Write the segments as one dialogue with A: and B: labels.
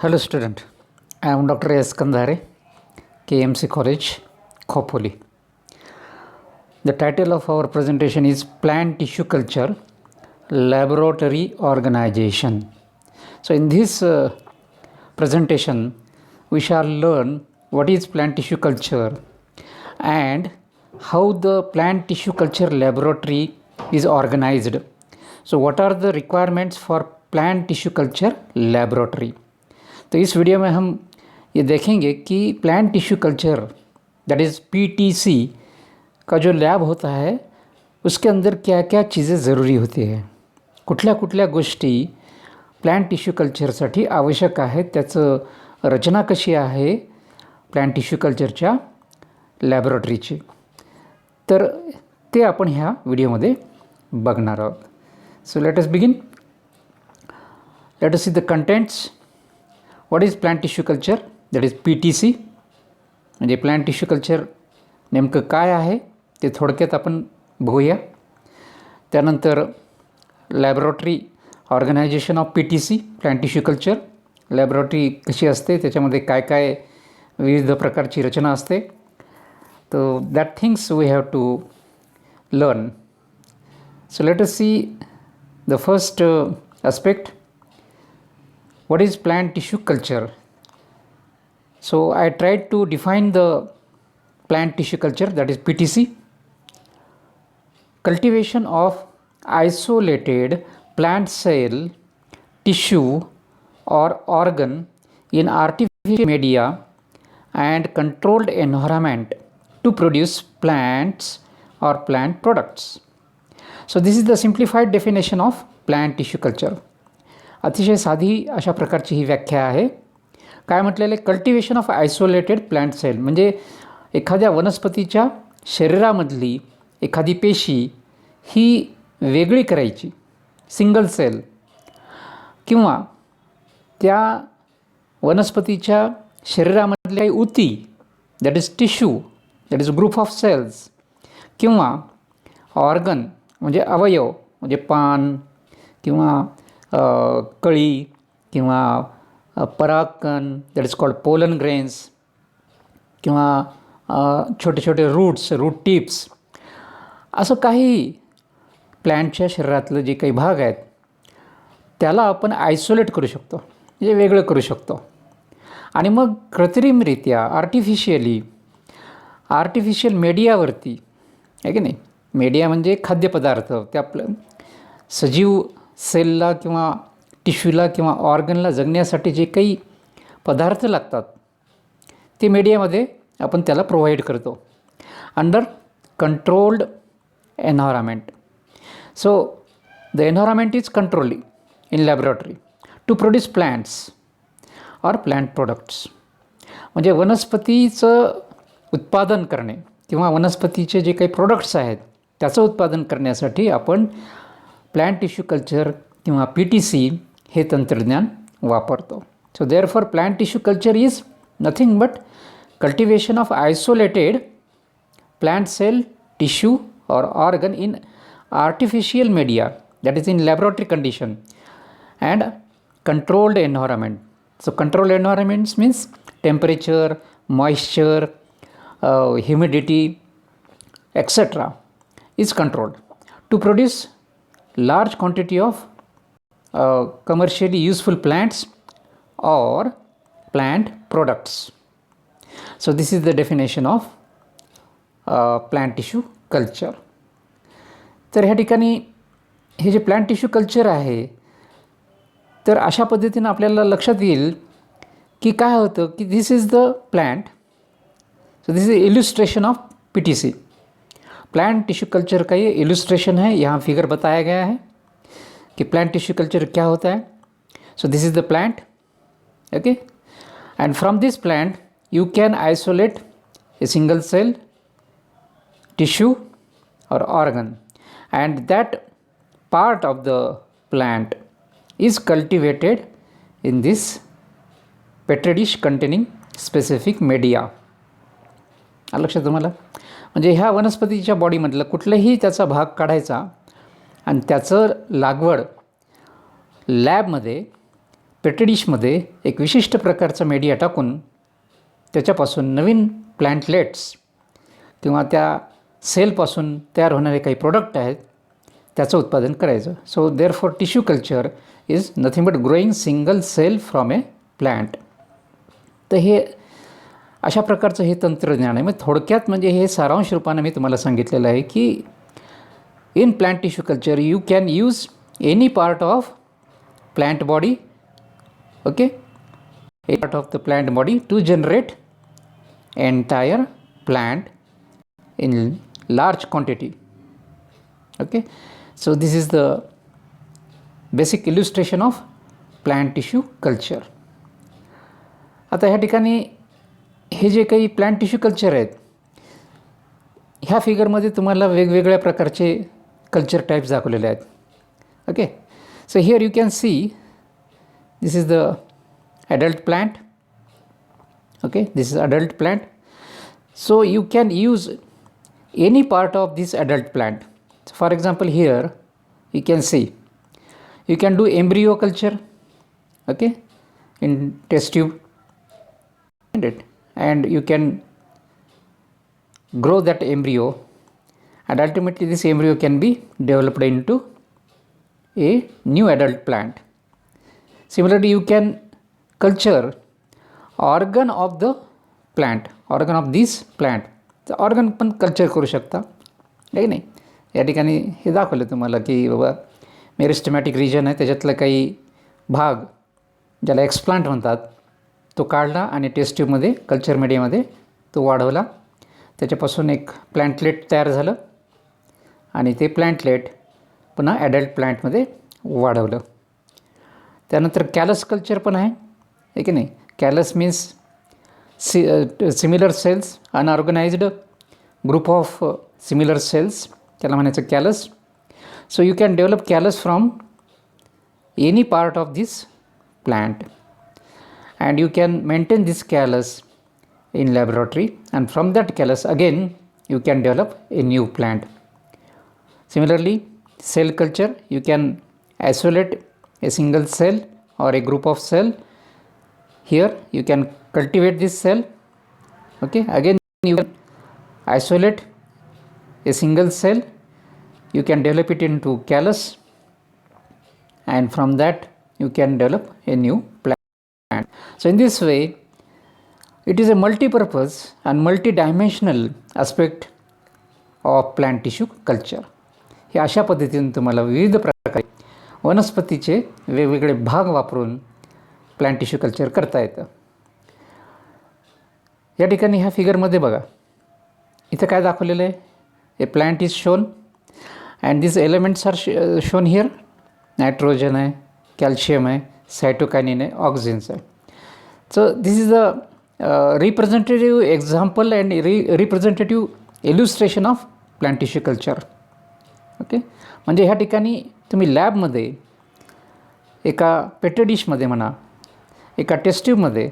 A: Hello student, I am Dr. S. Kandhare, KMC College, Khopoli. The title of our presentation is Plant Tissue Culture Laboratory Organization. So in this presentation, we shall learn what is plant tissue culture and how the plant tissue culture laboratory is organized. So what are the requirements for plant tissue culture laboratory? तो इस video में हम ये देखेंगे कि plant tissue culture that is PTC का जो lab होता है उसके अंदर क्या क्या चीज़ें ज़रूरी होती है, कुठल्या कुठल्या गोष्टी प्लांट टिश्यू कल्चरसाठी आवश्यक आहेत, त्याचं रचना कशी आहे प्लांट टिश्यू कल्चरच्या लॅबोरेटरीची, तर ते आपण ह्या व्हिडिओमध्ये बघणार आहोत. So let us begin. Let us see the contents. What is plant tissue culture? That is PTC. म्हणजे प्लांट टिश्यू कल्चर नेमकं काय आहे ते थोडक्यात आपण बघूया. त्यानंतर laboratory organisation of PTC plant tissue culture laboratory कशी असते, त्याच्यामध्ये काय काय विविध प्रकारची रचना असते. तो that things we have to learn. So let us see the first aspect. What is plant tissue culture? So I tried to define the plant tissue culture, that is PTC. Cultivation of isolated plant cell, tissue or organ in artificial media and controlled environment to produce plants or plant products. So this is the simplified definition of plant tissue culture. अतिशय साधी अशा प्रकारची ही व्याख्या आहे. काय म्हटलेलं आहे, cultivation of isolated plant cell, म्हणजे एखाद्या वनस्पतीच्या शरीरामधली एखादी पेशी ही वेगळी करायची, सिंगल सेल, किंवा त्या वनस्पतीच्या शरीरामधली काही उती that is tissue, that is group of cells, किंवा ऑर्गन म्हणजे अवयव, म्हणजे पान किंवा कळी किंवा परागकण that is called pollen grains, किंवा छोटे छोटे रूट टिप्स, असं काही प्लॅन्टच्या शरीरातलं जे काही भाग आहेत त्याला आपण आयसोलेट करू शकतो, म्हणजे वेगळं करू शकतो. आणि मग कृत्रिमरित्या आर्टिफिशियल मीडियावरती आहे की नाही, मीडिया म्हणजे खाद्यपदार्थ, त्या आपलं सजीव सेलला किंवा टिश्यूला किंवा ऑर्गनला जगण्यासाठी जे काही पदार्थ लागतात ते मीडियामध्ये आपण त्याला प्रोव्हाइड करतो under controlled environment. So the environment is controlled in laboratory to produce plants or plant products. म्हणजे वनस्पतीचं उत्पादन करणे किंवा वनस्पतीचे जे काही प्रोडक्ट्स आहेत त्याचं उत्पादन करण्यासाठी आपण प्लांट टिश्यू कल्चर किंवा PTC हे तंत्रज्ञान वापरतो. So therefore plant tissue culture is nothing but cultivation of isolated plant cell, tissue और organ in artificial media that is in laboratory condition and controlled environment. So controlled environments means temperature, moisture, humidity, etc. is controlled to produce large quantity of commercially useful plants or plant products. So this is the definition of plant tissue culture. तर ह्या ठिकाणी हे जे plant tissue culture आहे तर अशा पद्धतीनं आपल्याला लक्षात येईल की काय होतं की this is the plant. So this is illustration of PTC. Plant tissue culture का ये इलस्ट्रेशन है, यहाँ फिगर बताया गया है कि प्लांट टिश्यू कल्चर क्या होता है. So this is the plant, okay, and from this plant you can isolate a single cell, tissue और organ, and that part of the plant is cultivated in this petri dish containing specific media. लक्षात तुम्हाला, म्हणजे ह्या वनस्पतीच्या बॉडीमधलं कुठलाही त्याचा भाग काढायचा आणि त्याचं लागवड लॅबमध्ये पेट्री डिशमध्ये एक विशिष्ट प्रकारचा मीडिया टाकून त्याच्यापासून नवीन प्लॅन्टलेट्स किंवा त्या सेलपासून तयार होणारे काही प्रोडक्ट आहेत त्याचं उत्पादन करायचं. So therefore tissue culture is nothing but growing single cell from a plant. तर हे अशा प्रकारचं हे तंत्रज्ञान आहे. मग थोडक्यात म्हणजे हे सारांश रूपानं मी तुम्हाला सांगितलेलं आहे की in plant tissue culture you can use any part of plant body, okay, a part of the plant body to generate entire plant in large quantity. Okay, so this is the basic illustration of plant tissue culture. आता ह्या ठिकाणी हे जे काही plant tissue culture आहेत ह्या फिगरमध्ये तुम्हाला वेगवेगळ्या प्रकारचे कल्चर टाईप्स दाखवलेले आहेत. Okay, so here you can see this is the adult plant. Okay, this is adult plant. So you can use any part of this adult plant. So for example, here you can see you can do embryo culture, okay, in test tube, and you can grow that embryo, and ultimately this embryo can be developed into a new adult plant. Similarly, you can culture organ of the plant, organ of this plant. तर organ पण culture करू शकता, आहे की नाही. या ठिकाणी हे दाखवलं तुम्हाला की बाबा मेरिस्टेमॅटिक रिजन आहे त्याच्यातला काही भाग ज्याला एक्सप्लांट म्हणतात तो काढला आणि टेस्ट ट्यूबमध्ये कल्चर मीडियामध्ये तो वाढवला. त्याच्यापासून एक प्लॅन्टलेट तयार झालं आणि ते प्लॅन्टलेट पुन्हा ॲडल्ट प्लॅन्टमध्ये वाढवलं. त्यानंतर कॅलस कल्चर पण आहे की नाही. Callus means similar cells, unorganised group of similar cells, त्याला म्हणायचं callus. So you can develop callus from any part of this plant and you can maintain this callus in laboratory, and from that callus again you can develop a new plant. Similarly, cell culture, you can isolate a single cell or a group of cell. Here you can cultivate this cell, okay, again you can isolate a single cell, you can develop it into callus, and from that you can develop a new plant. So in this way it is a multi-purpose and multi-dimensional aspect of plant tissue culture. हे अशा पद्धतीने तुम्हाला विविध प्रकारे वनस्पतीचे वेगवेगळे भाग वापरून प्लांट टिश्यू कल्चर करता येतं. या ठिकाणी ह्या फिगरमध्ये बघा इथं काय दाखवलेलं आहे. A plant is shown and this elements are shown here. Nitrogen आहे, कॅल्शियम आहे, सायटोकायनिन आहे, ऑक्सिजन्स आहे. So this is the representative example and representative illustration of plant tissue culture. Okay, म्हणजे ह्या ठिकाणी तुम्ही लॅबमध्ये एका पेट्री डिशमध्ये म्हणा, एका टेस्ट ट्यूबमध्ये,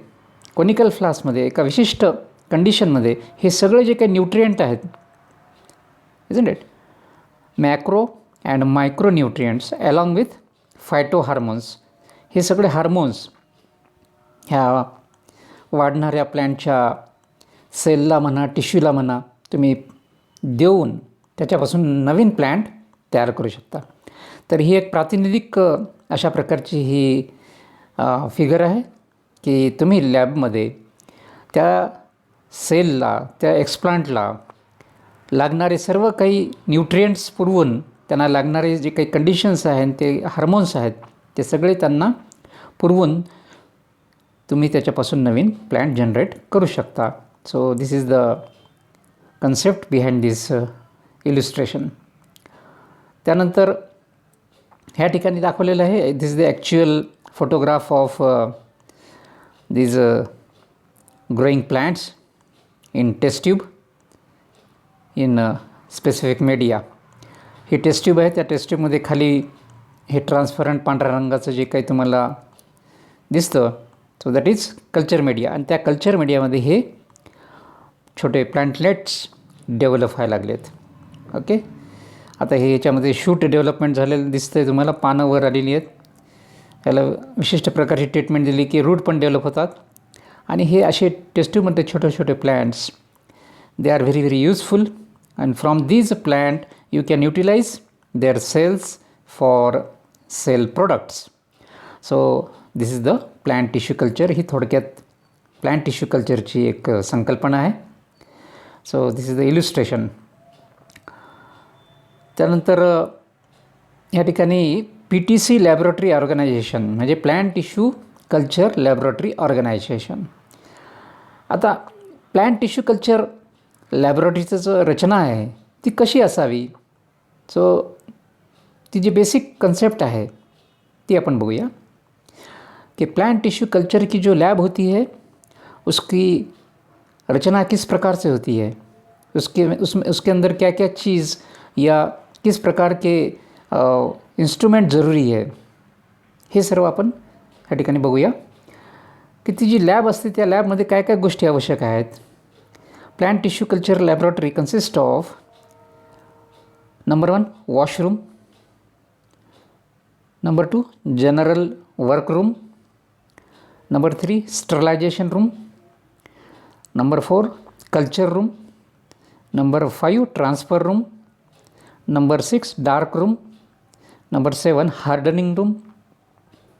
A: कोनिकल फ्लास्कमध्ये, एका विशिष्ट कंडिशनमध्ये हे सगळे जे काही न्यूट्रिएंट आहेत, isn't it, macro and micro nutrients along with phyto hormones, हे सगळे हार्मोन्स ह्या वाढणाऱ्या प्लॅन्टच्या सेलला म्हणा, टिश्यूला म्हणा, तुम्ही देऊन त्याच्यापासून नवीन प्लॅन्ट तयार करू शकता. तर ही एक प्रातिनिधिक अशा प्रकारची ही फिगर आहे की तुम्ही लॅबमध्ये त्या सेलला, त्या एक्सप्लांटला लागणारे सर्व काही न्यूट्रिएंट्स पुरवून त्यांना लागणारे जे काही कंडिशन्स आहेत, ते हार्मोन्स आहेत, ते सगळे त्यांना पुरवून तुम्ही त्याच्यापासून नवीन प्लॅन्ट जनरेट करू शकता. So this is the concept behind this illustration. त्यानंतर ह्या ठिकाणी दाखवलेलं आहे, this is the actual photograph of these growing plants in test tube in specific media. ही टेस्ट ट्यूब आहे. त्या टेस्ट ट्यूबमध्ये खाली हे ट्रान्सपरंट पांढऱ्या रंगाचं जे काही तुम्हाला दिसतं, so that is culture media. आणि त्या कल्चर मीडियामध्ये हे छोटे प्लॅन्टलेट्स डेव्हलप व्हायला लागलेत. ओके, आता हे याच्यामध्ये शूट डेव्हलपमेंट झालेलं दिसतं आहे तुम्हाला, पानं वर आलेली आहेत याला विशिष्ट प्रकारची ट्रीटमेंट दिली की रूट पण डेव्हलप होतात. आणि हे असे टेस्ट्यूबमध्ये छोटे छोटे plants, they are very very useful, and from these plant you can utilise their cells for cell products. So this is the plant tissue culture. ही थोडक्यात प्लांट टिश्यू कल्चरची एक संकल्पना आहे. So this is the illustration. त्यानंतर या ठिकाणी PTC laboratory organisation म्हणजे plant tissue culture laboratory organisation. आता प्लांट टिश्यू कल्चर लॅबोरेटरीचं जो रचना आहे ती कशी असावी, सो ती जी बेसिक कंसेप्ट है ती अपन बघूया कि प्लांट टिश्यू कल्चर की जो लैब होती है उसकी रचना किस प्रकार से होती है, उसके अंदर क्या क्या चीज़ या किस प्रकार के इंस्ट्रूमेंट ज़रूरी है, हे सर्व आपण या ठिकाणी बघूया की ती जी लॅब असते त्या लॅबमध्ये काय काय गोष्टी आवश्यक आहेत. Plant tissue culture laboratory consist of number 1 washroom, number 2 general work room, number 3 sterilisation room, number 4 culture room, number 5 transfer room, number 6 dark room, number 7 hardening room,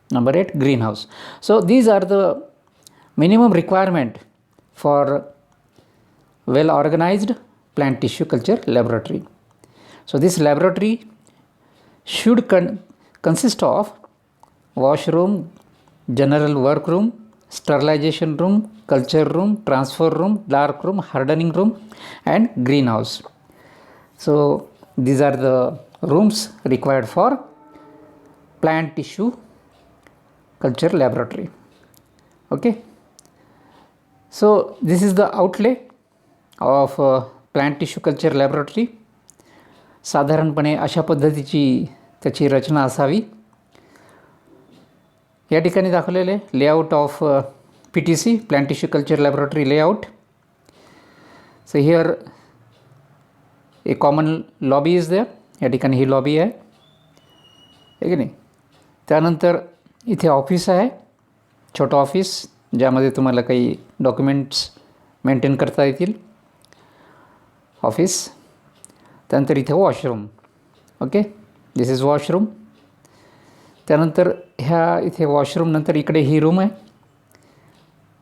A: number 8 greenhouse. So these are the minimum requirement for well organized plant tissue culture laboratory. So this laboratory should consist of washroom, general workroom, sterilization room, culture room, transfer room, dark room, hardening room and greenhouse. So these are the rooms required for plant tissue culture laboratory. Okay, so this is the outlay of plant tissue culture laboratory. साधारणपणे अशा पद्धतीची त्याची रचना असावी. या ठिकाणी दाखवलेले layout of PTC plant tissue culture laboratory layout. So here a common lobby is there. या ठिकाणी ही लॉबी आहे की नाही. त्यानंतर इथे ऑफिस आहे, छोटं ऑफिस ज्यामध्ये तुम्हाला काही डॉक्युमेंट्स मेंटेन करता येतील, ऑफिस. त्यानंतर इथे washroom. Okay, this is washroom. त्यानंतर ह्या इथे वॉशरूम नंतर इकडे ही रूम आहे.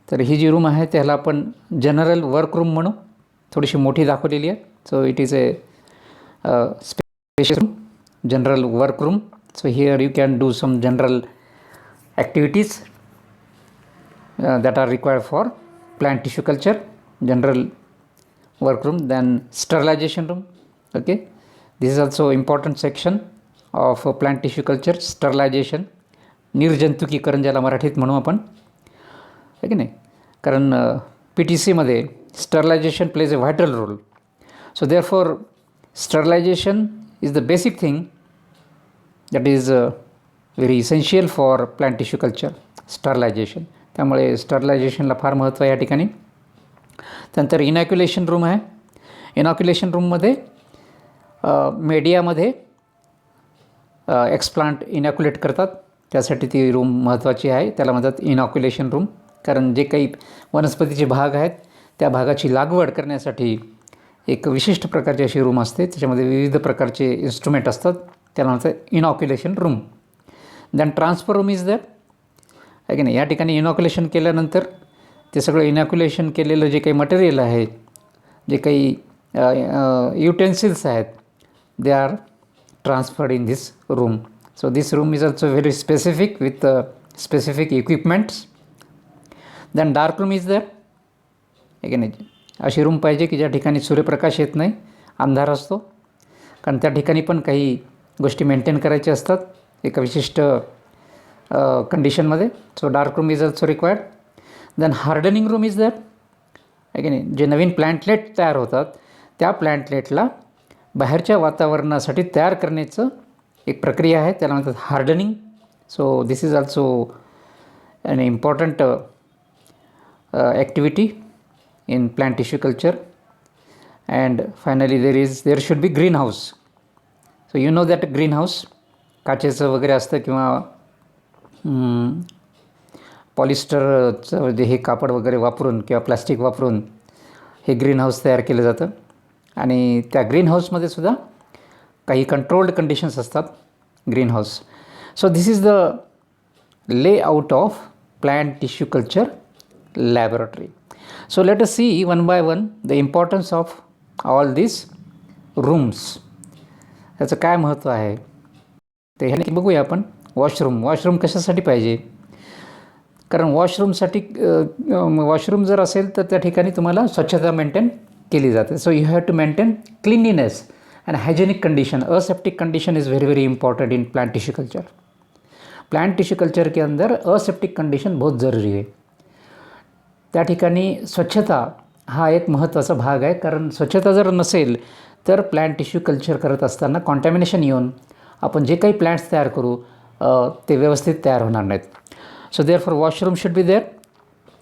A: तर ही जी रूम आहे त्याला आपण जनरल वर्क रूम म्हणू, थोडीशी मोठी दाखवलेली आहे. So it is a special room, general work room. So here you can do some general activities that are required for plant tissue culture, general workroom. Then sterilization room. Okay, this is also important section of plant tissue culture. Sterilization, निर्जंतुकीकरण ज्याला मराठीत म्हणू आपण, आहे की नाही. कारण PTC मध्ये sterilization plays a vital role. So therefore sterilization is the basic thing that is very essential for plant tissue culture, sterilization. त्यामुळे स्टरलायझेशनला फार महत्त्व आहे या ठिकाणी. त्यानंतर इनॅक्युलेशन रूम आहे. इनॉक्युलेशन रूममध्ये मीडियामध्ये एक्सप्लांट इनॅक्युलेट करतात, त्यासाठी ती रूम महत्त्वाची आहे. त्याला म्हणतात इनॉक्युलेशन रूम. कारण जे काही वनस्पतीचे भाग आहेत त्या भागाची लागवड करण्यासाठी एक विशिष्ट प्रकारची अशी रूम असते, त्याच्यामध्ये विविध प्रकारचे इन्स्ट्रुमेंट असतात, त्याला म्हणतात inoculation room. Then transfer room is there, आहे की नाही. या ठिकाणी इनॉक्युलेशन केल्यानंतर ते सगळं इनॉक्युलेशन केलेलं जे काही मटेरियल आहे, जे काही युटेन्सिल्स आहेत, they are transferred in this room. So this room is also very specific with specific equipments. Then dark room is there, आहे की नाही. अशी रूम पाहिजे की ज्या ठिकाणी सूर्यप्रकाश येत नाही, अंधार असतो, कारण त्या ठिकाणी पण काही गोष्टी मेंटेन करायच्या असतात एका विशिष्ट कंडिशनमध्ये. So dark room is also required. Then hardening room is there, आहे की नाही. जे नवीन प्लॅन्टलेट तयार होतात त्या प्लॅन्टलेटला बाहेरच्या वातावरणासाठी तयार करण्याचं एक प्रक्रिया आहे, त्याला म्हणतात hardening. So this is also an important activity in plant tissue culture. And finally there should be greenhouse. So you know that greenhouse काचेचं वगैरे असतं किंवा पॉलिस्टरचं जे हे कापड वगैरे वापरून किंवा प्लास्टिक वापरून हे ग्रीन हाऊस तयार केलं जातं आणि त्या ग्रीन हाऊसमध्ये सुद्धा काही कंट्रोल्ड कंडिशन्स असतात green house. So this is the layout of plant tissue culture laboratory. So let us see one by one the importance of all these rooms. याचं काय महत्त्व आहे ते ह्याने बघूया आपण. वॉशरूम कशासाठी पाहिजे, कारण वॉशरूम जर असेल तर त्या ठिकाणी तुम्हाला स्वच्छता मेंटेन केली जाते. So you have to maintain cleanliness and hygienic condition. Aseptic condition is very very important in plant tissue culture. Plant tissue culture के अंदर असेप्टिक कंडीशन बहुत ज़रूरी है. त्या ठिकाणी स्वच्छता हा एक महत्त्वाचा भाग आहे, कारण स्वच्छता जर नसेल तर प्लांट टिश्यू कल्चर करत असताना कॉन्टॅमिनेशन येऊन आपण जे काही प्लांट्स तयार करू ते व्यवस्थित तयार होणार नाहीत. So therefore washroom should be there.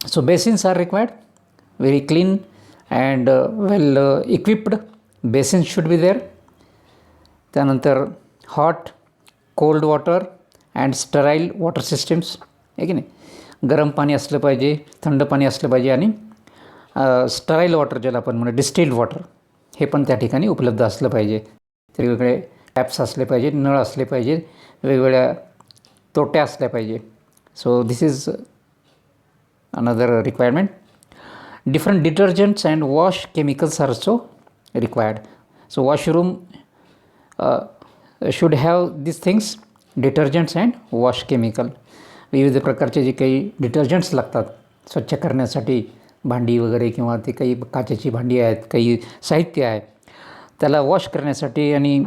A: So basins are required, very clean and well equipped basins should be there. त्यानंतर hot cold water and sterile water systems आहे की नाही. गरम पाणी असलं पाहिजे, थंड पाणी असलं पाहिजे आणि स्टराईल वॉटर ज्याला आपण म्हणू डिस्टिल्ड वॉटर हे पण त्या ठिकाणी उपलब्ध असलं पाहिजे. तर वेगवेगळे टॅप्स असले पाहिजे, नळ असले पाहिजे, वेगवेगळ्या तोट्या असल्या पाहिजे. So this is another requirement. Different detergents and wash chemicals are also required. So washroom should have this things, detergents and wash chemical. विविध प्रकारचे जे काही डिटर्जंट्स लागतात स्वच्छ करण्यासाठी, भांडी वगैरे किंवा ते काही काचेची भांडी आहेत, काही साहित्य आहे त्याला वॉश करण्यासाठी आणि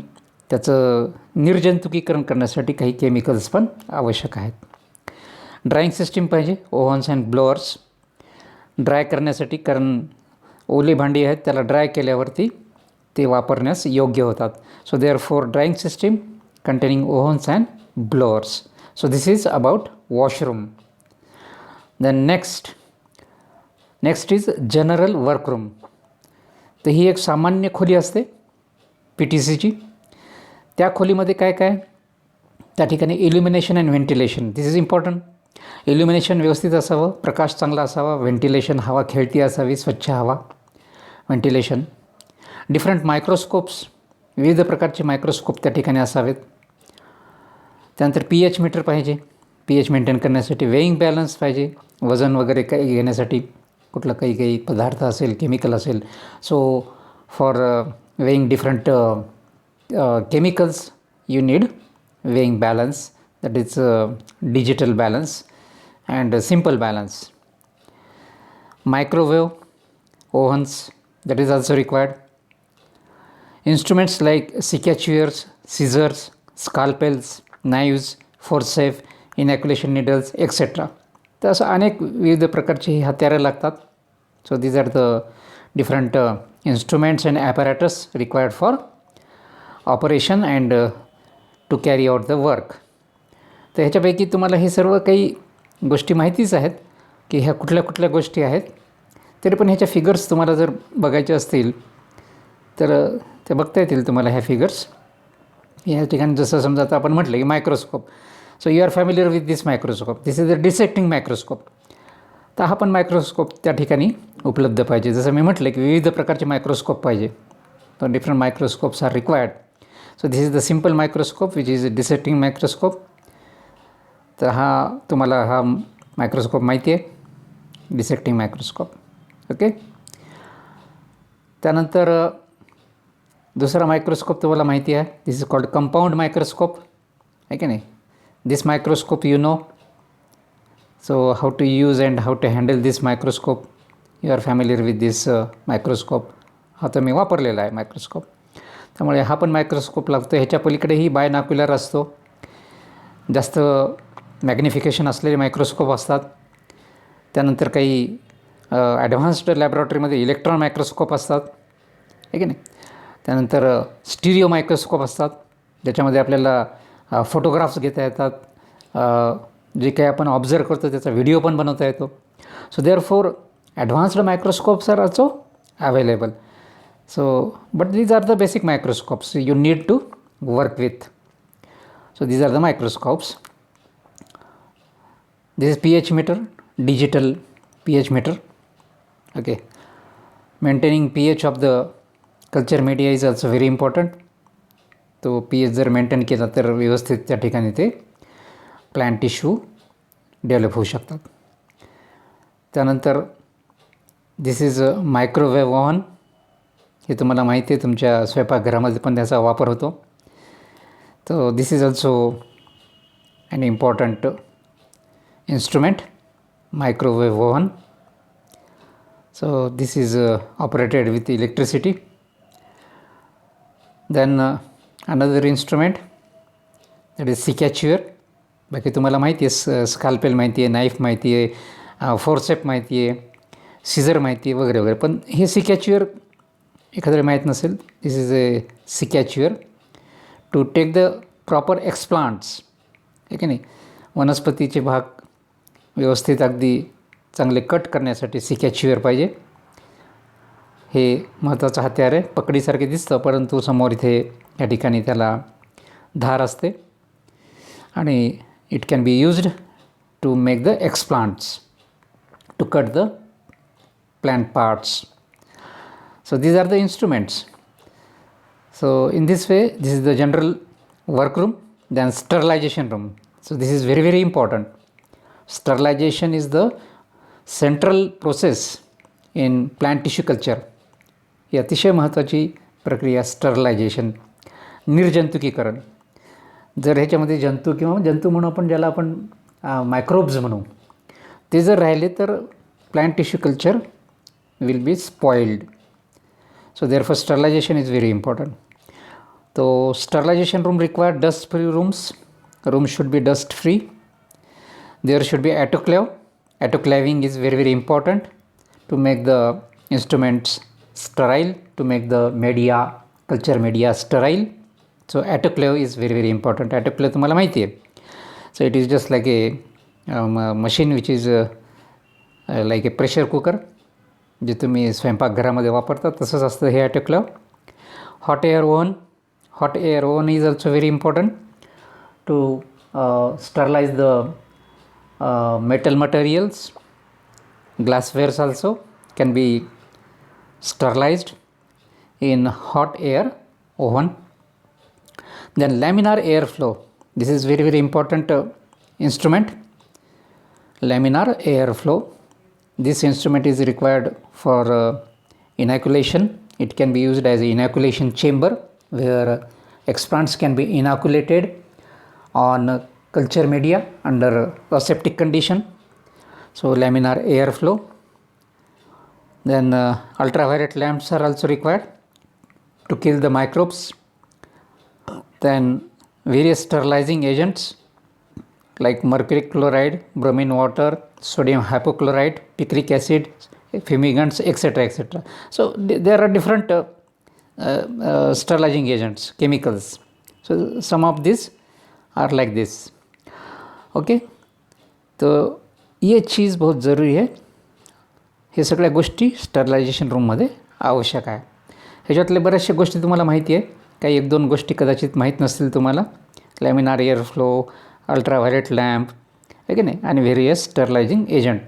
A: त्याचं निर्जंतुकीकरण करण्यासाठी काही केमिकल्स पण आवश्यक आहेत. ड्रायिंग सिस्टीम पाहिजे, ओव्हन्स अँड ब्लोअर्स ड्राय करण्यासाठी, कारण ओली भांडी आहेत त्याला ड्राय केल्यावरती ते वापरण्यास योग्य होतात. So therefore drying system containing ovens and blowers. So this is about washroom. Then next is general workroom. तर ही एक सामान्य खोली असते PTCची. त्या खोलीमध्ये काय काय त्या ठिकाणी illumination and ventilation, this is important. Illumination व्यवस्थित असावं, प्रकाश चांगला असावा, व्हेंटिलेशन हवा खेळती असावी, स्वच्छ हवा, व्हेंटिलेशन. डिफरंट मायक्रोस्कोप्स, विविध प्रकारचे मायक्रोस्कोप त्या ठिकाणी असावेत. त्यानंतर pH मीटर पाहिजे, pH मेंटेन करण्यासाठी. वेईंग बॅलन्स पाहिजे, वजन वगैरे काही घेण्यासाठी, कुठलं काही पदार्थ असेल, केमिकल असेल. So for weighing different chemicals you need weighing balance, that is digital balance and simple balance. Microwave wovens, that is also required. Instruments like secateurs, scissors, scalpels, knives, forceps, inoculation needles, etc. तर असं अनेक विविध प्रकारचे हत्यारं लागतात. So these are the different instruments and apparatus required for operation and to carry out the work. तर ह्याच्यापैकी तुम्हाला हे सर्व काही गोष्टी माहितीच आहेत की ह्या कुठल्या कुठल्या गोष्टी आहेत. तरी पण ह्याच्या फिगर्स तुम्हाला जर बघायचे असतील तर ते बघता येतील तुम्हाला ह्या फिगर्स. या ठिकाणी जसं समजा आता आपण म्हटलं की microscope. So you are familiar with this microscope, this is the dissecting microscope. तर हा पण मायक्रोस्कोप त्या ठिकाणी उपलब्ध पाहिजे. जसं मी म्हटलं की विविध प्रकारचे मायक्रोस्कोप पाहिजे, तर different microscopes are required. So this is the simple microscope which is dissecting microscope. तर तुम्हाला हा मायक्रोस्कोप माहिती आहे, डिसेक्टिंग मायक्रोस्कोप. ओके. त्यानंतर दुसरा मायक्रोस्कोप तुम्हाला माहिती आहे, this is called compound microscope, आहे की नाही. This microscope you know. So how to use and how to handle this microscope, you are familiar with this microscope. हा तर मी वापरलेला आहे मायक्रोस्कोप, त्यामुळे हा पण मायक्रोस्कोप लागतो. ह्याच्या पलीकडेही बायनॉक्युलर असतो, जास्त मॅग्निफिकेशन असलेले मायक्रोस्कोप असतात. त्यानंतर काही ॲडव्हान्स्ड लॅबॉरेटरीमध्ये इलेक्ट्रॉन मायक्रोस्कोप असतात, आहे की नाही. त्यानंतर स्टिरिओ मायक्रोस्कोप असतात, ज्याच्यामध्ये आपल्याला फोटोग्राफ्स घेता येतात, जे काही आपण ऑब्झर्व करतो त्याचा व्हिडिओ पण बनवता येतो. So therefore advanced microscopes are also available. So but these are the basic microscopes you need to work with. So these are the microscopes. This is pH meter, digital pH meter. Okay, maintaining pH of the culture media is also very important. तो pH जर maintain केला तर व्यवस्थित त्या ठिकाणी ते plant tissue develop होऊ शकतात. त्यानंतर दिस इज मायक्रोवेव्ह ओव्हन. हे तुम्हाला माहिती आहे, तुमच्या स्वयंपाकघरामध्ये पण त्याचा वापर होतो. तो this is also an important instrument, microwave oven. So this is operated with electricity. Then another instrument, that is सिकॅच्युअर. बाकी तुम्हाला माहिती आहे, स्कॅल्पेल माहिती आहे, नाईफ माहिती आहे, फोर्सेप माहिती आहे, सीझर माहिती आहे, वगैरे वगैरे. पण हे सिकॅच्युअर एखाद्याला माहीत नसेल, this is a secateur to take the proper explants. आहे की नाही, वनस्पतीचे भाग व्यवस्थित अगदी चांगले कट करण्यासाठी सिकॅच्युअर पाहिजे. हे महत्त्वाचं हत्यार आहे. पकडीसारखे दिसतं, परंतु समोर इथे या ठिकाणी त्याला धार असते आणि it can be used to make the explants, to cut the plant parts. So these are the instruments. So in this way this is the general workroom. Then sterilization room. So this is very important. Sterilization is the central process in plant tissue culture. ही अतिशय महत्त्वाची प्रक्रिया sterilisation, निर्जंतुकीकरण. जर ह्याच्यामध्ये जंतू किंवा जंतू म्हणून आपण ज्याला आपण मायक्रोब्स म्हणू, ते जर राहिले तर plant tissue culture will be spoiled. So therefore sterilization is very important. तो sterilization room require dust free rooms. Rooms should be dust free. There should be autoclave. Autoclaving is very important to make the instruments sterile, to make the media, culture media sterile. So autoclave is very important. Autoclave तुम्हाला माहिती आहे. So it is just like a machine which is like a pressure cooker, जे तुम्ही स्वयंपाकघरामध्ये वापरता तसंच असतं हे autoclave. Hot air oven. Hot air oven is also very important to sterilize the metal materials. Glasswares also can be sterilized in hot air oven. Then laminar airflow. This is very important instrument. Laminar airflow. This instrument is required for inoculation. It can be used as an inoculation chamber, where explants can be inoculated on culture media under aseptic condition. So laminar airflow. Then ultraviolet lamps are also required to kill the microbes. Then various sterilizing agents like mercury chloride, bromine water, sodium hypochlorite, picric acid, fumigants, etc. So there are different sterilizing agents, chemicals. So some of these are like this. Okay, तो ये चीज़ बहुत ज़रूरी है. हे सगळ्या गोष्टी sterilisation रूममध्ये आवश्यक आहे. ह्याच्यातल्या बऱ्याचशा गोष्टी तुम्हाला माहिती आहे, काही एक दोन गोष्टी कदाचित माहीत नसतील तुम्हाला. Laminar air flow, ultraviolet lamp, आहे की नाही, आणि व्हेरियस स्टरलायझिंग एजंट.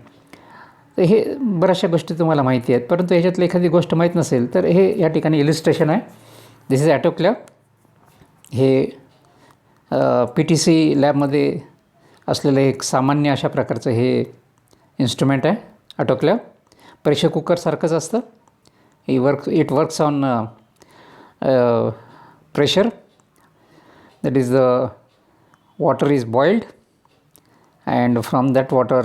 A: तर हे बऱ्याचशा गोष्टी तुम्हाला माहिती आहेत, परंतु ह्याच्यातली एखादी गोष्ट माहीत नसेल तर हे या ठिकाणी इलिस्ट्रेशन आहे. This is autoclave. हे PTC लॅबमध्ये असलेलं एक सामान्य अशा प्रकारचं हे इन्स्ट्रुमेंट आहे ऑटोक्लेव्ह. प्रेशर कुकरसारखंच असतं. It works on pressure. That is the water is boiled and from that water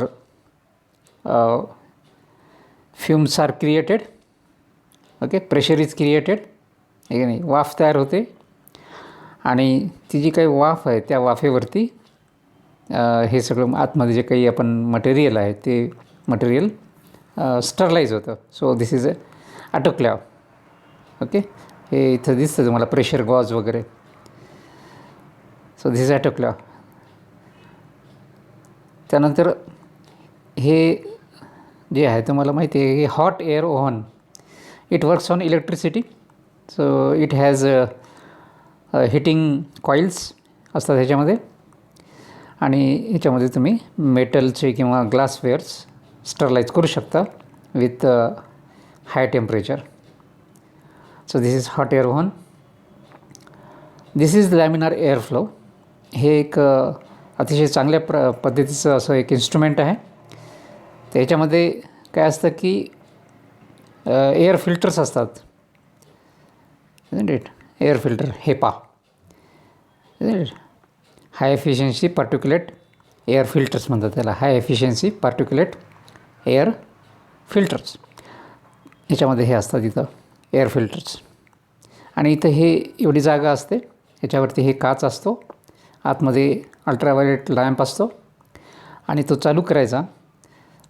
A: fumes are created. Okay, pressure is created. आहे नाही, वाफ तयार होते आणि ती जी काही वाफ आहे त्या वाफेवरती हे सगळं आतमध्ये जे काही आपण मटेरियल आहे ते मटेरियल स्टरलाइज होतं. So this is autoclave. Okay, हे इथं दिसतं तुम्हाला प्रेशर गॉज वगैरे. So this is autoclave. त्यानंतर हे जे आहे तुम्हाला माहिती आहे, हे hot air oven. It works on electricity. So it has heating coils असतात ह्याच्यामध्ये आणि ह्याच्यामध्ये तुम्ही मेटलचे किंवा ग्लासवेअर्स स्टरलाइज करू शकता with high temperature. So this is hot air oven. This is laminar air flow. हे एक अतिशय चांगल्या पद्धतीचं असं एक इन्स्ट्रुमेंट आहे. त्याच्यामध्ये काय असतं की एअर फिल्टर्स असतात, एअर फिल्टर हेपा, हाय एफिशियन्सी पार्टिक्युलेट एअर फिल्टर्स म्हणतात त्याला, हाय एफिशियन्सी पार्टिक्युलेट एअर फिल्टर्स. ह्याच्यामध्ये हे असतात इथं एअर फिल्टर्स. आणि इथं हे एवढी जागा असते, ह्याच्यावरती हे काच असतो, आतमध्ये अल्ट्राव्हायोलेट लॅम्प असतो आणि तो चालू करायचा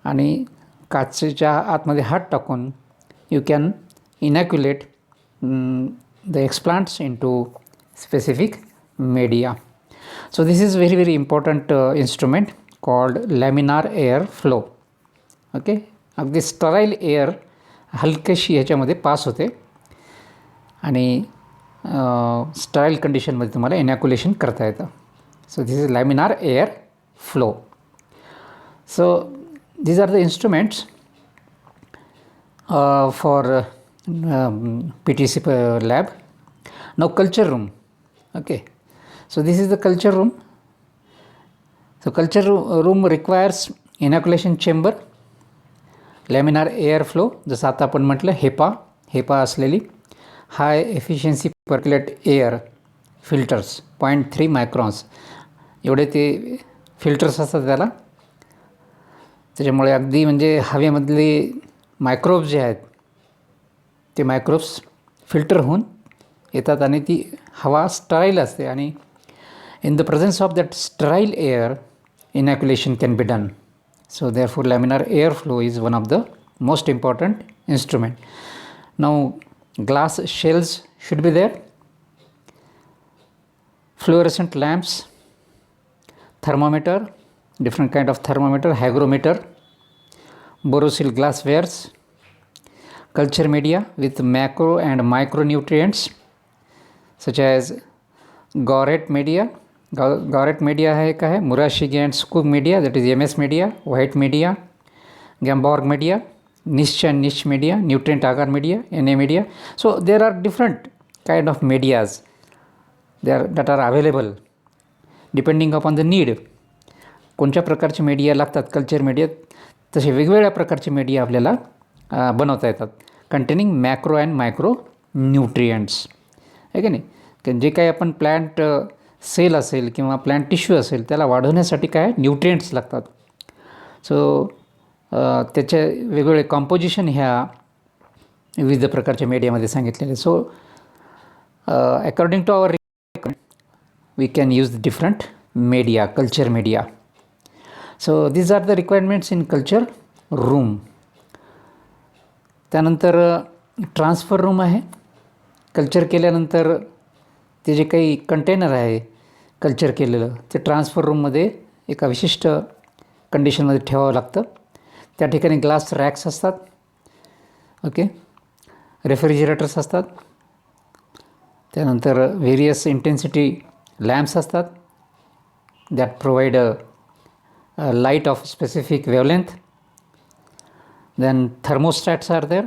A: आणि काचेच्या आतमध्ये हात टाकून you can inoculate the explants into specific media. So this is very very important instrument called laminar air flow. Okay, अगदी स्टराईल एअर हलकेशी ह्याच्यामध्ये पास होते आणि स्टराईल कंडिशनमध्ये तुम्हाला इनॅक्युलेशन करता येतं. So this is laminar air flow. So these are the instruments for PTC lab. Now culture room. Okay, so this is the culture room. So culture room requires inoculation chamber, laminar air flow, जसं आता आपण म्हटलं HEPA असलेली हाय efficiency percolate air filters 0.3 मायक्रॉन्स एवढे ते filters असतात त्याला. त्याच्यामुळे अगदी म्हणजे हवेमधले मायक्रोब्स जे आहेत ते मायक्रोब्स फिल्टर होऊन येतात आणि ती हवा स्टराईल असते आणि in the presence of that sterile air inoculation can be done. So therefore laminar air flow is one of the most important instrument. Now glass shells should be there, fluorescent lamps, thermometer, different kind of thermometer, hygrometer, borosill glasswares, culture media with macro and micronutrients such as Gauret media. Gauret media है का है Murashige and Skog media, that is MS media, white media, Gamborg media, niche and niche media, nutrient agar media, Na media. So there are different kind of medias there that are available depending upon the need. कोणत्या प्रकारचे media लागतात culture media, तसे वेगवेगळ्या प्रकारचे media आपल्याला बनवता येतात containing macro and micro nutrients. आहे की नाही, की जे काही आपण प्लॅन्ट सेल असेल किंवा प्लॅन्ट टिश्यू असेल त्याला वाढवण्यासाठी काय न्यूट्रियंट्स लागतात. सो त्याचे वेगवेगळे कॉम्पोजिशन ह्या विविध प्रकारच्या मीडियामध्ये सांगितलेले. So according to our we can use different media, culture media. So these are the requirements in culture room. त्यानंतर ट्रान्सफर रूम आहे. कल्चर केल्यानंतर ते जे काही कंटेनर आहे कल्चर केलेलं ते ट्रान्सफर रूममध्ये एका विशिष्ट कंडिशनमध्ये ठेवावं लागतं. त्या ठिकाणी ग्लास रॅक्स असतात. ओके, रेफ्रिजरेटर्स असतात. त्यानंतर व्हेरियस इंटेन्सिटी लॅम्प्स असतात that provide light of specific wavelength. Then thermostats are there.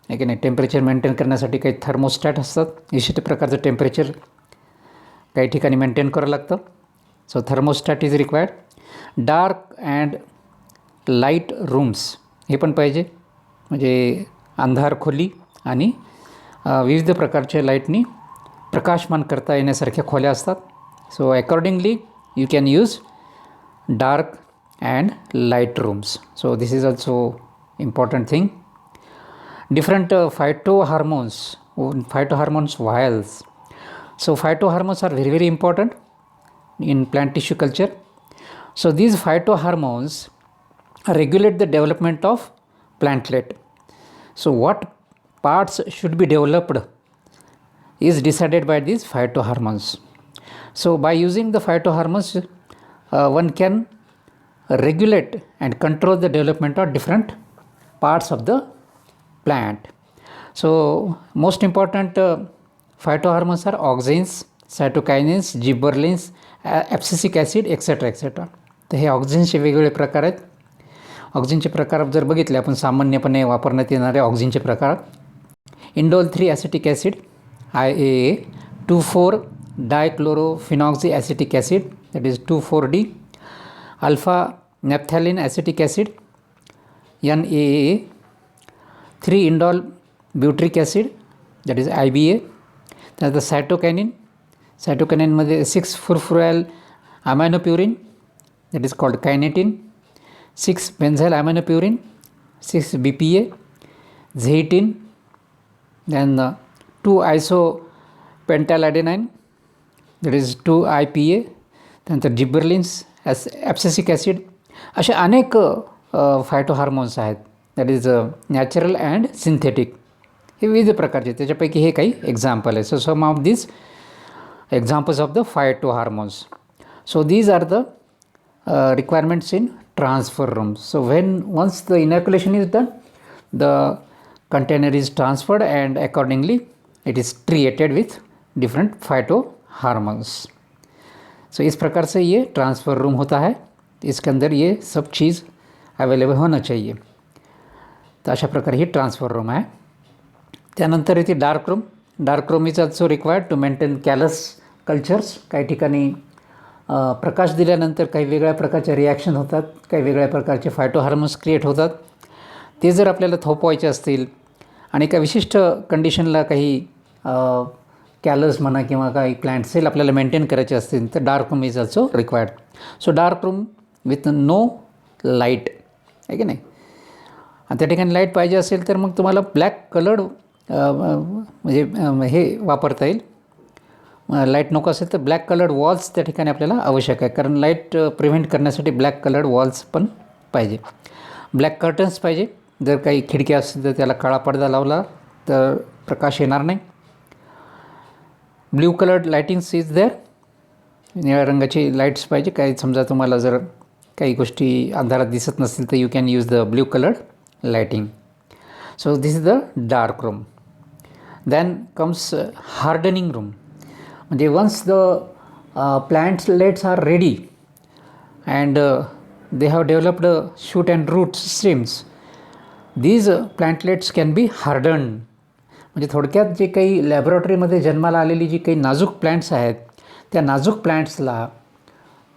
A: आहे की नाही, टेम्परेचर मेंटेन करण्यासाठी काही थर्मोस्टॅट असतात, विशिष्ट प्रकारचं टेम्परेचर काही ठिकाणी मेंटेन करावं लागतं. So thermostat is required. Dark and light rooms हे पण पाहिजे, म्हणजे अंधार खोली आणि विविध प्रकारच्या लाईटनी प्रकाशमान करता येण्यासारख्या खोल्या असतात. So accordingly you can use dark and light rooms. So this is also important thing. Different phytohormones vials. So phytohormones are very very important in plant tissue culture. So these phytohormones regulate the development of plantlet. So what parts should be developed is decided by these phytohormones. So by using the phytohormones one can regulate and control the development of different parts of the plant. So most important phytohormones are auxins, cytokinins, gibberellins abscisic acid etcetera etcetera. तर हे ऑक्सिजनचे वेगवेगळे प्रकार आहेत. ऑक्सिजनचे प्रकार जर बघितले आपण सामान्यपणे वापरण्यात येणारे ऑक्सिजनचे प्रकार: indole 3 acetic acid IAA, 2,4 dichlorophenoxy acetic acid that is 2,4-D, alpha naphthalene acetic acid NaAA, 3 indole butyric acid that is IBA. त्यानंतर सायटोकॅनिनमध्ये 6 furfuryl aminopurine that is called kinetin, 6 benzyl aminopurine, 6 BPA, zeatin, then 2 isopentyladenine that is 2 IPA, त्यानंतर gibberellins abscisic acid. असे अनेक phytohormones आहेत that is natural and synthetic. हे विविध प्रकारचे, त्याच्यापैकी हे काही एक्झाम्पल आहे. So some of this examples of the phytohormones. So these are the requirements in transfer rooms. So once the inoculation is done, the container is transferred and accordingly it is treated with different phytohormones. So इस प्रकार से ये transfer room होता है. इसके अंदर ये सब चीज़ available होना चाहिए. तर अशा प्रकारे ही ट्रान्सफर रूम आहे. त्यानंतर येते dark room. Dark room is also required to maintain callus cultures. काही ठिकाणी प्रकाश दिल्यानंतर काही वेगळ्या प्रकारच्या रिॲक्शन होतात, काही वेगळ्या प्रकारचे फायटोहार्मोन्स क्रिएट होतात. ते जर आपल्याला थोपवायचे असतील आणि एका विशिष्ट कंडिशनला काही कॅलस म्हणा किंवा काही प्लांट सेल आपल्याला मेंटेन करायचे असतील तर dark room is also required. So dark room with no light आहे की नाही. आणि त्या ठिकाणी लाईट पाहिजे असेल तर मग तुम्हाला ब्लॅक कलर्ड म्हणजे हे वापरता येईल. लाईट नको असेल तर ब्लॅक कलर्ड वॉल्स त्या ठिकाणी आपल्याला आवश्यक आहे, कारण लाईट प्रिव्हेंट करण्यासाठी ब्लॅक कलर्ड वॉल्स पण पाहिजे. ब्लॅक कर्टन्स पाहिजे. जर काही खिडक्या असतील तर त्याला काळा पडदा लावला तर प्रकाश येणार नाही. Blue coloured lightings is there. निळ्या रंगाची लाईट्स पाहिजे. काही समजा तुम्हाला जर काही गोष्टी अंधारात दिसत नसतील तर you can use the blue coloured lighting. So this is the dark room. Then comes hardening room. म्हणजे once the plantlets are ready and they have developed shoot and root streams, these plantlets can be hardened. म्हणजे थोडक्यात जे काही लॅबोरेटरीमध्ये जन्माला आलेली जी काही नाजूक plants आहेत त्या नाजूक प्लांट्सला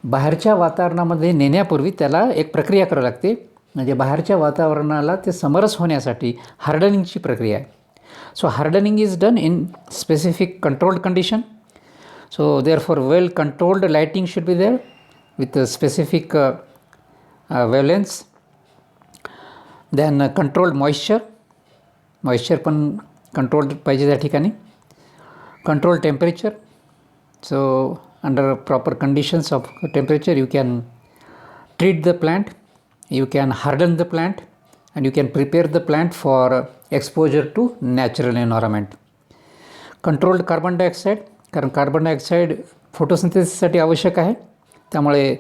A: बाहेरच्या वातावरणामध्ये नेण्यापूर्वी त्याला एक प्रक्रिया करावी लागते. म्हणजे बाहेरच्या वातावरणाला ते समरस होण्यासाठी हार्डनिंगची प्रक्रिया आहे. So hardening is done in specific controlled condition. So therefore well controlled lighting should be there with a specific wavelengths. Then controlled moisture पण controlled पाहिजे त्या ठिकाणी. Controlled temperature. So under proper conditions of temperature you can treat the plant, you can harden the plant and you can prepare the plant for exposure to natural environment. Controlled carbon dioxide, कारण carbon dioxide फोटोसिंथेसिससाठी आवश्यक आहे. त्यामुळे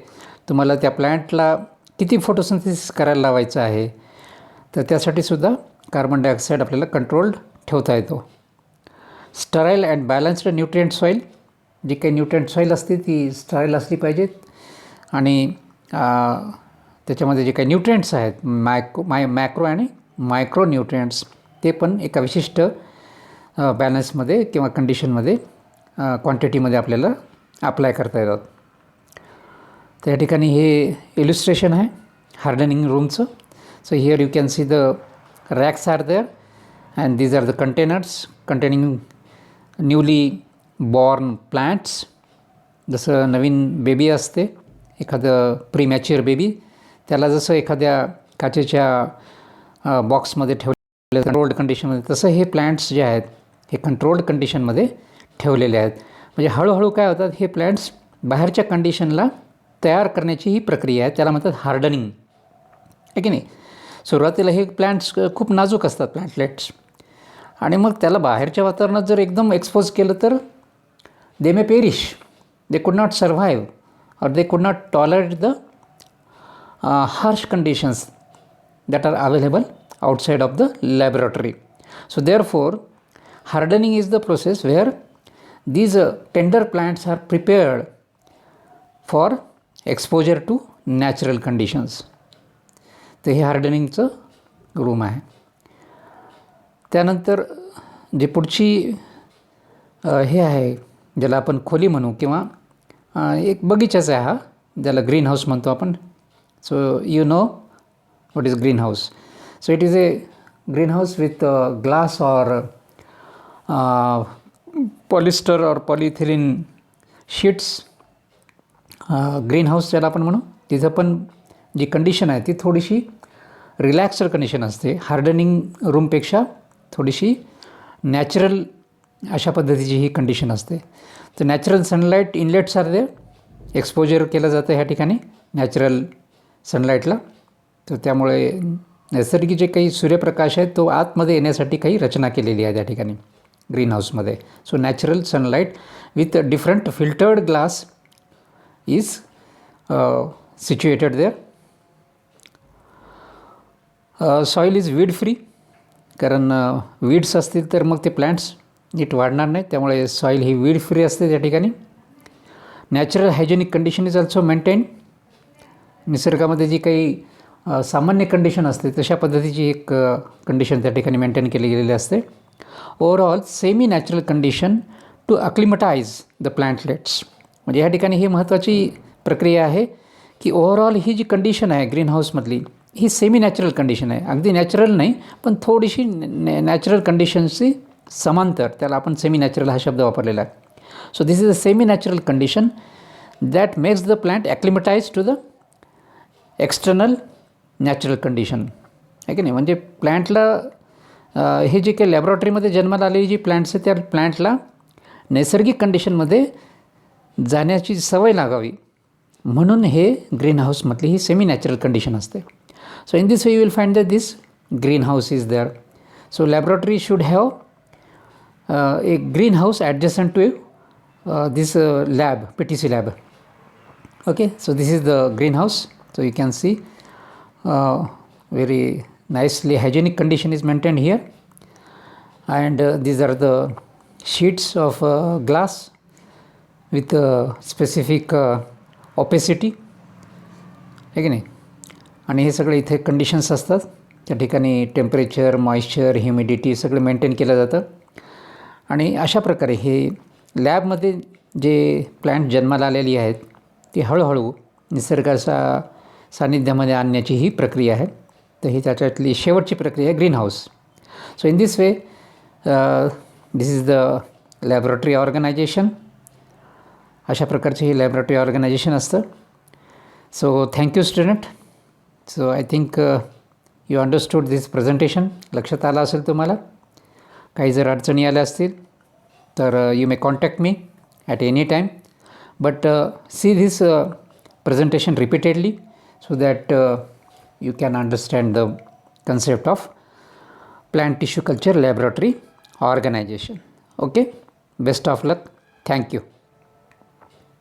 A: तुम्हाला त्या प्लॅन्टला किती photosynthesis करायला लावायचं आहे तर त्यासाठीसुद्धा कार्बन डायऑक्साईड आपल्याला कंट्रोल्ड ठेवता येतो. Sterile and balanced nutrient soil. जी काही न्यूट्रिएंट सॉईल असते ती स्टराईल असली पाहिजेत आणि त्याच्यामध्ये जे काही न्यूट्रिएंट्स आहेत मॅक्रो आणि मायक्रो न्यूट्रिएंट्स ते पण एका विशिष्ट बॅलन्समध्ये किंवा कंडिशनमध्ये क्वांटिटीमध्ये आपल्याला अप्लाय करता येतात. त्या ठिकाणी हे इल्युस्ट्रेशन आहे हार्डनिंग रूमचं. So here you can see the racks are there and these are the containers containing newly born plants. जसं नवीन बेबी असते, एखादं प्रीमॅच्युअर बेबी, त्याला जसं एखाद्या काचेच्या बॉक्समध्ये ठेवलेलं कंट्रोल्ड कंडिशनमध्ये, तसं हे प्लांट्स जे आहेत हे कंट्रोल्ड कंडिशनमध्ये ठेवलेले आहेत. म्हणजे हळूहळू काय होतात, हे प्लॅन्ट्स बाहेरच्या कंडिशनला तयार करण्याची ही प्रक्रिया आहे, त्याला म्हणतात हार्डनिंग आहे की नाही. सुरुवातीला हे प्लॅन्ट्स खूप नाजूक असतात प्लॅन्टलेट्स आणि मग त्याला बाहेरच्या वातावरणात जर एकदम एक्सपोज केलं तर दे मे perish, they could not survive or they could not tolerate the harsh conditions that are available outside of the laboratory. So therefore hardening is the process where these tender plants are prepared for exposure to natural conditions. तर हे हार्डनिंगचं room आहे. त्यानंतर जे पुढची हे आहे ज्याला आपण खोली म्हणू किंवा एक बगीचाच आहे हा, ज्याला ग्रीन हाऊस म्हणतो आपण. So you know what is green house. So it is A green house with glass or polyester और पॉलिथिलीन शीट्स. ग्रीन हाऊस ज्याला आपण म्हणू, तिथं पण जी कंडिशन आहे ती थोडीशी रिलॅक्स्ड कंडिशन असते. हार्डनिंग रूमपेक्षा थोडीशी नॅचरल अशा पद्धतीची ही कंडिशन असते. तर natural sunlight inlets are there. Exposure केलं जातं ह्या ठिकाणी नॅचरल सनलाईटला. तर त्यामुळे नैसर्गिक जे काही सूर्यप्रकाश आहे तो आतमध्ये येण्यासाठी काही रचना केलेली आहे त्या ठिकाणी ग्रीन हाऊसमध्ये. So natural sunlight with different filtered glass is situated there. Soil is weed free, कारण वीड्स असतील तर मग ते प्लांट्स नीट वाढणार नाही. त्यामुळे सॉईल ही वीड फ्री असते त्या ठिकाणी. Natural hygienic condition is also maintain. निसर्गामध्ये जी काही सामान्य कंडिशन असते तशा पद्धतीची एक कंडिशन त्या ठिकाणी मेंटेन केली गेलेली असते. Overall semi natural condition to acclimatize the plantlets. म्हणजे ह्या ठिकाणी ही महत्त्वाची प्रक्रिया आहे की ओव्हरऑल ही जी कंडिशन आहे ग्रीन हाऊसमधली ही सेमी नॅचरल कंडिशन आहे. अगदी नॅचरल नाही, पण थोडीशी नॅचरल कंडिशनची समांतर, त्याला आपण सेमी नॅचरल हा शब्द वापरलेला आहे. So this is a semi natural condition that makes the plant acclimatize to the external natural condition, आहे की नाही. म्हणजे प्लांटला हे जे काही लॅबॉरेटरीमध्ये जन्माला आलेली जी प्लांट्स आहेत त्या प्लांटला नैसर्गिक कंडिशनमध्ये जाण्याची सवय लागावी म्हणून हे ग्रीन हाऊसमधली ही सेमी नॅचरल कंडिशन असते. So in this way you will find that this greenhouse is there. So laboratory should have a greenhouse adjacent to this lab, PTC lab. Okay, so this is the greenhouse. So you can see very nicely hygienic condition is maintained here, and these are the sheets of glass with specific opacity, आहे की नाही. आणि हे सगळे इथे conditions असतात. त्या ठिकाणी टेम्परेचर, मॉइश्चर, ह्युमिडिटी सगळं मेंटेन केलं जातं. आणि अशा प्रकारे हे लॅबमध्ये जे प्लांट जन्माला आलेली आहेत ती हळूहळू निसर्गाच्या सान्निध्यामध्ये आणण्याची ही प्रक्रिया आहे. तर ही त्याच्यातली शेवटची प्रक्रिया आहे greenhouse. So in this way this is the laboratory organization. अशा प्रकारचे हे लॅबॉरेटरी ऑर्गनायझेशन असतं. So thank you student. So I think you understood this presentation. लक्षात आलं असेल तुम्हाला. काही जर अडचणी आल्या असतील तर you may contact me at any time, but see this presentation repeatedly so that you can understand the concept of plant tissue culture laboratory organization. Okay, best of luck. Thank you.